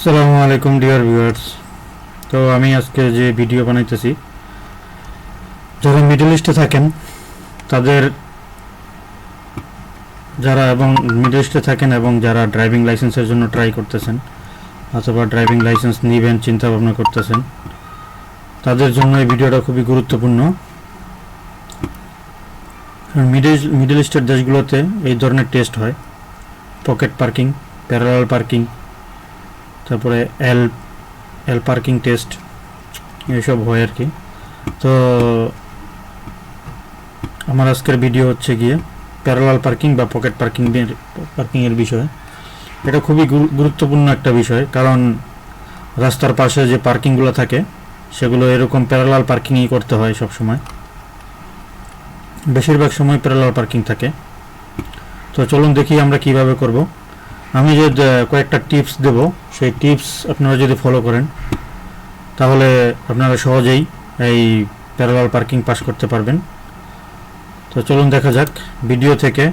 আসসালামু আলাইকুম dear viewers. তো আমি আজকে যে ভিডিও বানাইতেছি, যারা মিডল ইস্টে থাকেন তাদের এবং যারা ড্রাইভিং লাইসেন্সের জন্য ট্রাই করতেছেন অথবা ড্রাইভিং লাইসেন্স নেবেন চিন্তা ভাবনা করতেছেন, তাদের জন্য এই ভিডিওটা খুবই গুরুত্বপূর্ণ। মিডল ইস্টের দেশগুলোতে এই ধরনের টেস্ট হয়, পকেট পার্কিং, প্যারালাল পার্কিং, তারপরে এল পার্কিং টেস্ট, এইসব হয় আর কি। তো আমার আজকের ভিডিও হচ্ছে গিয়ে প্যারালাল পার্কিং বা পকেট পার্কিংয়ের বিষয়। এটা খুবই গুরুত্বপূর্ণ একটা বিষয়, কারণ রাস্তার পাশে যে পার্কিংগুলো থাকে সেগুলো এরকম প্যারালাল পার্কিংই করতে হয় সব সময়, বেশিরভাগ সময় প্যারালাল পার্কিং থাকে। তো চলুন দেখি আমরা কিভাবে করব। আমি যে কয়েকটা টিপস দেব, সেই টিপস আপনারা যদি ফলো করেন তাহলে আপনারা সহজেই এই প্যারালাল পার্কিং পাস করতে পারবেন। তো চলুন দেখা যাক ভিডিও থেকে।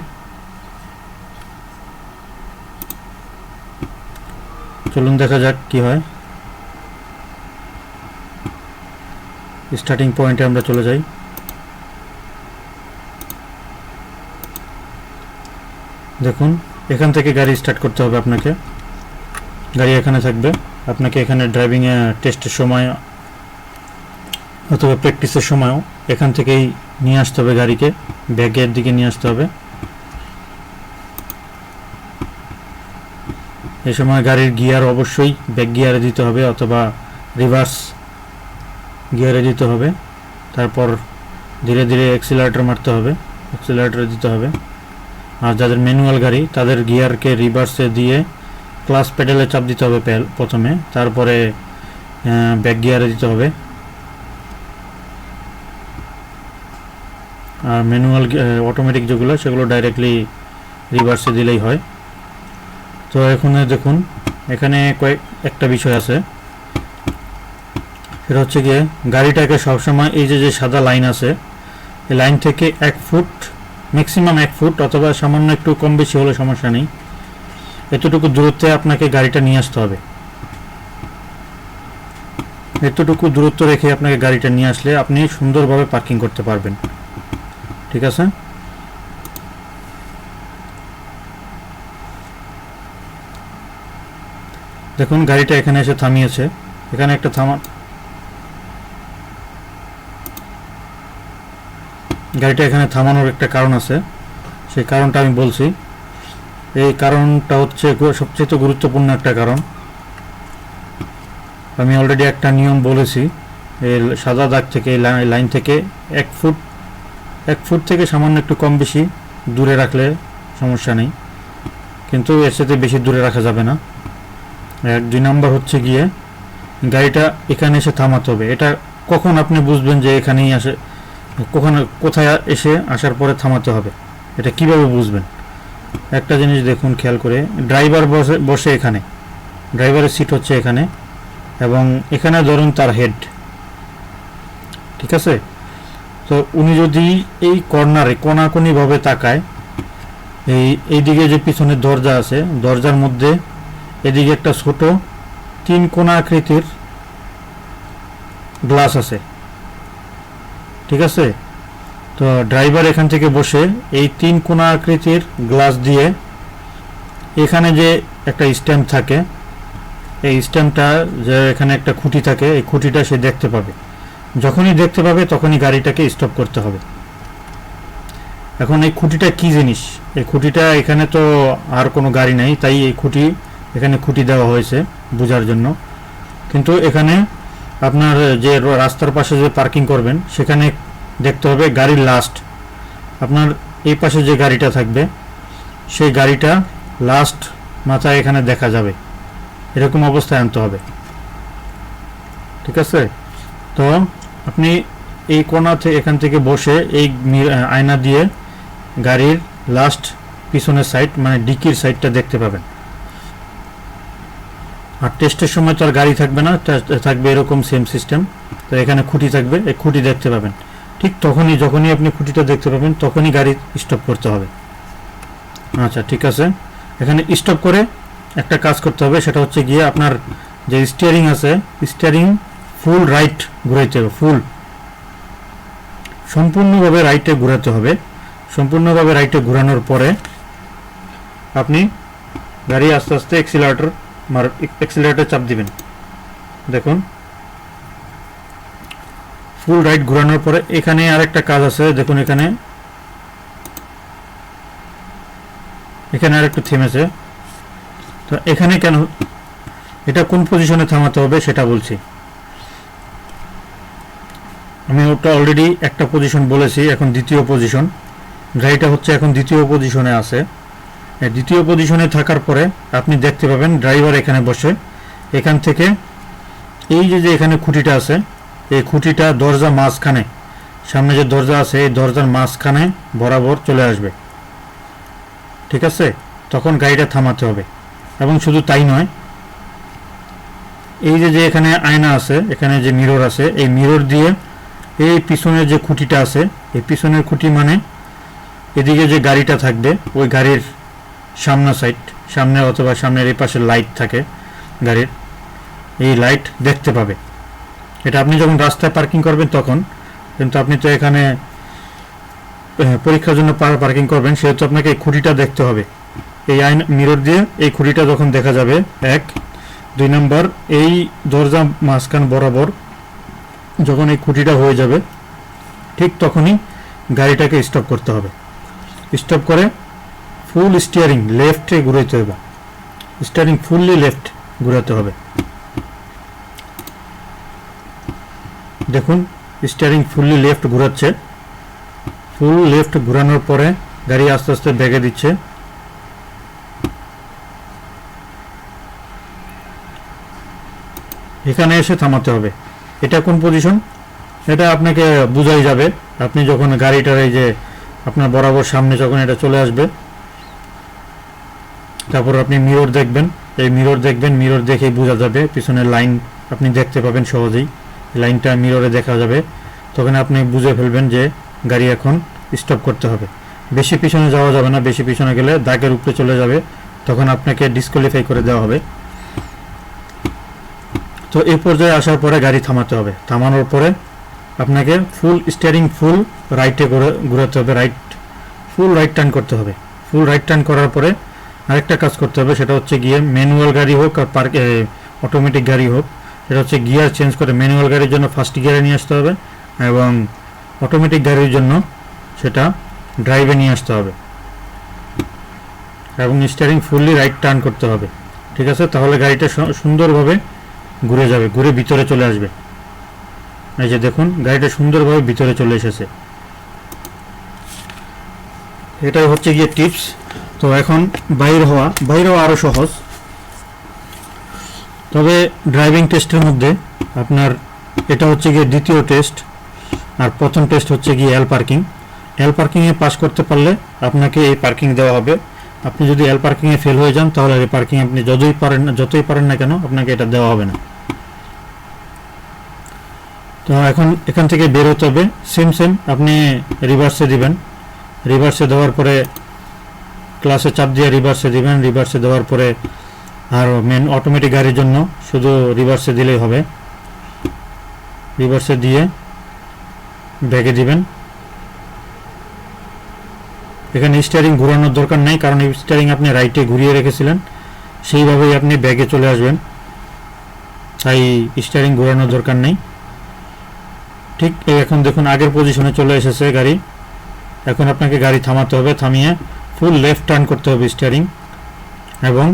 চলুন দেখা যাক কি হয়। স্টার্টিং পয়েন্টে আমরা চলে যাই। দেখুন, এখান থেকে গাড়ি স্টার্ট করতে হবে আপনাকে। গাড়ি এখানে থাকবে, আপনাকে এখানে ড্রাইভিং টেস্টের সময় অথবা প্র্যাকটিসের সময়ও এখান থেকেই নিয়ে আসতে হবে, গাড়িকে ব্যাকের দিকে নিয়ে আসতে হবে। এই সময় গাড়ির গিয়ার অবশ্যই ব্যাক গিয়ারে দিতে হবে অথবা রিভার্স গিয়ারে দিতে হবে। তারপর ধীরে ধীরে অ্যাক্সিলারেটর মারতে হবে, অ্যাক্সিলারেটর দিতে হবে। আর যাদের ম্যানুয়াল গাড়ি তাদের গিয়ারকে রিভার্সে দিয়ে ক্লাচ পেডালে চাপ দিতে হবে প্রথমে, তারপরে ব্যাক গিয়ারে দিতে হবে। আর ম্যানুয়াল অটোমেটিক যেগুলো সেগুলো ডাইরেক্টলি রিভার্সে দিলেই হয়। তো এখন দেখুন, এখানে একটা বিষয় আছে, সেটা হচ্ছে গিয়ে গাড়িটাকে সবসময় এই যে সাদা লাইন আছে, এই লাইন থেকে 1 ফুট, ম্যাক্সিমাম 1 ফুট অথবা সামান্য একটু কম বেশি হলে সমস্যা নেই, এতটুকু দূরত্বে আপনাকে গাড়িটা নিয়ে আসতে হবে। এতটুকু দূরত্ব রেখে আপনাকে গাড়িটা নিয়ে আসলে আপনি সুন্দরভাবে পার্কিং করতে পারবেন। ঠিক আছে? দেখুন, গাড়িটা এখানে এসে থামিয়েছে। এখানে একটা গাড়িটা এখানে থামানোর একটা কারণ আছে, সেই কারণটা আমি বলছি। এই কারণটা হচ্ছে সবচেয়ে গুরুত্বপূর্ণ একটা কারণ। আমি অলরেডি একটা নিয়ম বলেছি, এই সাদা দাগ থেকে, এই লাইন থেকে 1 ফুট থেকে সামান্য একটু কম বেশি দূরে রাখলে সমস্যা নেই, কিন্তু এর সাথে বেশি দূরে রাখা যাবে না। 2 নাম্বার হচ্ছে গিয়ে গাড়িটা এখানে এসে থামাতে হবে। এটা কখন আপনি বুঝবেন যে এখানেই কোথায় আসার পরে থামাতে হবে, এটা কিভাবে বুঝবেন? একটা জিনিস দেখুন খেয়াল করে, ড্রাইভার বসে এখানে, ড্রাইভারের সিট হচ্ছে এখানে, এবং এখানে ধরুন তার হেড, ঠিক আছে? তো উনি যদি এই কর্নারে কোনাকুনিভাবে তাকায়, এইদিকে যে পিছনের দরজা আছে, দরজার মধ্যে এদিকে একটা ছোট 3 কোনা আকৃতির গ্লাস আছে, ঠিক আছে? তো ড্রাইভার এখান থেকে বসে এই 3 কোনা আকৃতির গ্লাস দিয়ে এখানে যে একটা স্ট্যাম্প থাকে, এই স্ট্যাম্পটা, যে এখানে একটা খুঁটি থাকে, এই খুঁটিটা সে দেখতে পাবে। যখনই দেখতে পাবে তখনই গাড়িটাকে স্টপ করতে হবে। এখন এই খুঁটিটা কি জিনিস? এই খুঁটিটা, এখানে তো আর কোনো গাড়ি নাই, তাই এই এখানে খুঁটি দেওয়া হয়েছে বোঝার জন্য। কিন্তু এখানে আপনার যে রাস্তার পাশে যে পার্কিং করবেন সেখানে দেখতে হবে গাড়ির লাস্ট, আপনার এই পাশে যে গাড়িটা থাকবে সেই গাড়িটা লাস্ট মাথায় এখানে দেখা যাবে, এরকম অবস্থায় আনতে হবে। ঠিক আছে? তো আপনি এই কোণাতে এখান থেকে বসে এই আয়না দিয়ে গাড়ির লাস্ট পিছনের সাইড, মানে ডিকির সাইডটা দেখতে পাবেন। আর টেস্টের সময় তো আর গাড়ি থাকবে না, থাকবে এরকম সেম সিস্টেম। তো এখানে খুঁটি থাকবে, এই খুঁটি দেখতে পাবেন। ঠিক যখনই আপনি খুঁটিটা দেখতে পাবেন তখনই গাড়ি স্টপ করতে হবে। আচ্ছা, ঠিক আছে। এখানে স্টপ করে একটা কাজ করতে হবে, সেটা হচ্ছে গিয়ে আপনার যে স্টিয়ারিং আছে, স্টিয়ারিং ফুল রাইট ঘুরাইতে হবে, সম্পূর্ণভাবে রাইটে ঘোরাতে হবে। সম্পূর্ণভাবে রাইটে ঘোরানোর পরে আপনি গাড়ি আস্তে আস্তে এক্সিলারেটর চাপ দিবেন। দেখুন ফুল রাইট ঘোরানোর পরে এখানে আরেকটা কাজ আছে, দেখুন এখানে আরেকটু থেমেছে। তো এখানে কেন, এটা কোন পজিশনে থামাতে হবে সেটা বলছি। আমি ওটা অলরেডি একটা পজিশন বলেছি, এখন দ্বিতীয় পজিশন। গাড়িটা হচ্ছে এখন দ্বিতীয় পজিশনে আছে। দ্বিতীয় পজিশনে থাকার পরে আপনি দেখতে পাবেন ড্রাইভার এখানে বসে, এখান থেকে এই যে এখানে খুঁটিটা আছে, এই খুঁটিটা দরজা মাঝখানে, সামনে যে দরজা আছে এই দরজার মাঝখানে বরাবর চলে আসবে। ঠিক আছে, তখন গাড়িটা থামাতে হবে। এবং শুধু তাই নয়, এই যে এখানে আয়না আছে, এখানে যে মিরর আছে, এই মিরর দিয়ে এই পিছনের যে খুঁটিটা আছে, এই পিছনের খুঁটি মানে এদিকে যে গাড়িটা থাকবে ওই গাড়ির সামনে অথবা সামনের এই পাশে লাইট থাকে গাড়ির, এই লাইট দেখতে পাবে। এটা আপনি যখন রাস্তায় পার্কিং করবেন তখন, কিন্তু আপনি তো এখানে পরীক্ষার জন্য পার্কিং করবেন, সেহেতু আপনাকে এই খুঁটিটা দেখতে হবে। এই আয়না মিরর দিয়ে এই খুঁটিটা যখন দেখা যাবে, 1 2 নম্বর, এই দরজা মাঝখান বরাবর যখন এই খুঁটিটা হয়ে যাবে, ঠিক তখনই গাড়িটাকে স্টপ করতে হবে। স্টপ করে ফুল স্টিয়ারিং লেফটে ঘুরাইতে হবে, স্টিয়ারিং ফুললি লেফট ঘুরাতে হবে। দেখুন স্টিয়ারিং ফুললি লেফট ঘুরাচ্ছে। ফুল লেফট ঘুরানোর পরে গাড়ি আস্তে আস্তে ব্যাগে দিচ্ছে। এখানে এসে থামাতে হবে। এটা কোন পজিশন, এটা আপনাকে বোঝাই যাবে আপনি যখন গাড়িটার এই যে আপনার বরাবর সামনে যখন এটা চলে আসবে, তারপর আপনি মিরর দেখবেন, মিরর দেখেই বোঝা যাবে, পিছনের লাইন আপনি দেখতে পাবেন সহজেই, লাইনটা মিররে দেখা যাবে। তখন আপনি বুঝে ফেলবেন যে গাড়ি এখন স্টপ করতে হবে। বেশি পিছনে যাওয়া যাবে না, বেশি পিছনে গেলে দাগের উপরে চলে যাবে, তখন আপনাকে ডিসকোয়ালিফাই করে দেওয়া হবে। তো এই পর্যায়ে আসার পরে গাড়ি থামাতে হবে। থামানোর পরে আপনাকে ফুল স্টিয়ারিং ফুল রাইটে ঘোরাতে হবে, ফুল রাইট টার্ন করতে হবে। ফুল রাইট টার্ন করার পরে আরেকটা কাজ করতে হবে, সেটা হচ্ছে গিয়ে ম্যানুয়াল গাড়ি হোক আর অটোমেটিক গাড়ি হোক, সেটা হচ্ছে গিয়ার চেঞ্জ করে ম্যানুয়াল গাড়ির জন্য ফার্স্ট গিয়ারে নিয়ে আসতে হবে, এবং অটোমেটিক গাড়ির জন্য সেটা ড্রাইভে নিয়ে আসতে হবে, এবং স্টিয়ারিং ফুললি রাইট টার্ন করতে হবে। ঠিক আছে, তাহলে গাড়িটা সুন্দরভাবে ঘুরে যাবে, ঘুরে ভিতরে চলে আসবে। এই যে দেখুন গাড়িটা সুন্দরভাবে ভিতরে চলে এসেছে। এটাই হচ্ছে গিয়ে টিপস। তো এখন বাইরে হওয়া আরও সহজ। তবে ড্রাইভিং টেস্টের মধ্যে আপনার এটা হচ্ছে গিয়ে দ্বিতীয় টেস্ট, আর প্রথম টেস্ট হচ্ছে গিয়ে এল পার্কিংয়ে পাস করতে পারলে আপনাকে এই পার্কিং দেওয়া হবে। আপনি যদি এল পার্কিংয়ে ফেল হয়ে যান তাহলে এই পার্কিং আপনি যতই পারেন না কেন আপনাকে এটা দেওয়া হবে না। তো এখন এখান থেকে বের হতে হবে। সেম আপনি রিভার্সে দিবেন, রিভার্সে দেওয়ার পরে ক্লাসে চাপ দিয়ে রিভার্সে দিবেন, রিভার্সে দেওয়ার পরে আর মেন অটোমেটিক গাড়ির জন্য শুধু রিভার্সে দিলেই হবে। রিভার্সে দিয়ে ব্যাগে দিবেন। এখানে স্টিয়ারিং ঘোরানোর দরকার নেই, কারণ এই স্টিয়ারিং আপনি রাইটে ঘুরিয়ে রেখেছিলেন, সেইভাবেই আপনি ব্যাগে চলে আসবেন, তাই স্টিয়ারিং ঘোরানোর দরকার নেই। ঠিক এখন দেখুন আগের পজিশনে চলে এসেছে গাড়ি। এখন আপনাকে গাড়ি থামাতে হবে, থামিয়ে ফুল লেফট টার্ন করতে হবে স্টিয়ারিং, এবং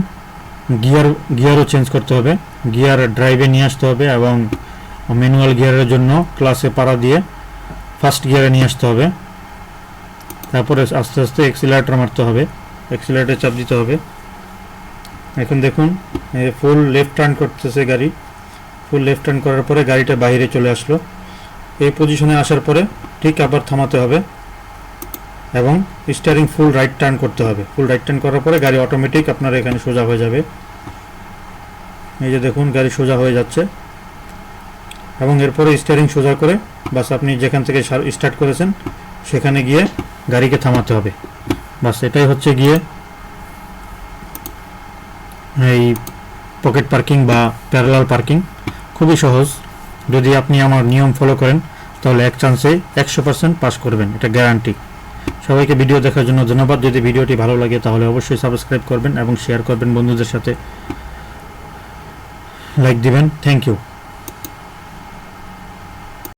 গিয়ারও চেঞ্জ করতে হবে, গিয়ার ড্রাইভে নিয়ে আসতে হবে, এবং ম্যানুয়াল গিয়ারের জন্য ক্লাসে পাড়া দিয়ে ফার্স্ট গিয়ারে নিয়ে আসতে হবে। তারপরে আস্তে আস্তে এক্সিলারেটর মারতে হবে, এক্সিলারেটর চাপ দিতে হবে। এখন দেখুন ফুল লেফট টার্ন করতেছে গাড়ি। ফুল লেফট টার্ন করার পরে গাড়িটা বাইরে চলে আসলো। এই পজিশনে আসার পরে ঠিক আবার থামাতে হবে, এবং স্টিয়ারিং ফুল রাইট টার্ন করতে হবে। ফুল রাইট টার্ন করার পরে গাড়ি অটোমেটিক আপনার এখানে সোজা হয়ে যাবে। এই যে দেখুন গাড়ি সোজা হয়ে যাচ্ছে, এবং এরপরে স্টিয়ারিং সোজা করে বাস আপনি যেখান থেকে স্টার্ট করেছেন সেখানে গিয়ে গাড়িকে থামাতে হবে। বাস এটাই হচ্ছে গিয়ে এই পকেট পার্কিং বা প্যারালাল পার্কিং। খুবই সহজ, যদি আপনি আমার নিয়ম ফলো করেন তাহলে এক চান্সে 100% পাস করবেন, এটা গ্যারান্টি। সবাইকে ভিডিও দেখার জন্য ধন্যবাদ। যদি ভিডিওটি ভালো লাগে তাহলে অবশ্যই সাবস্ক্রাইব করবেন এবং শেয়ার করবেন বন্ধুদের সাথে, লাইক দিবেন। Thank you.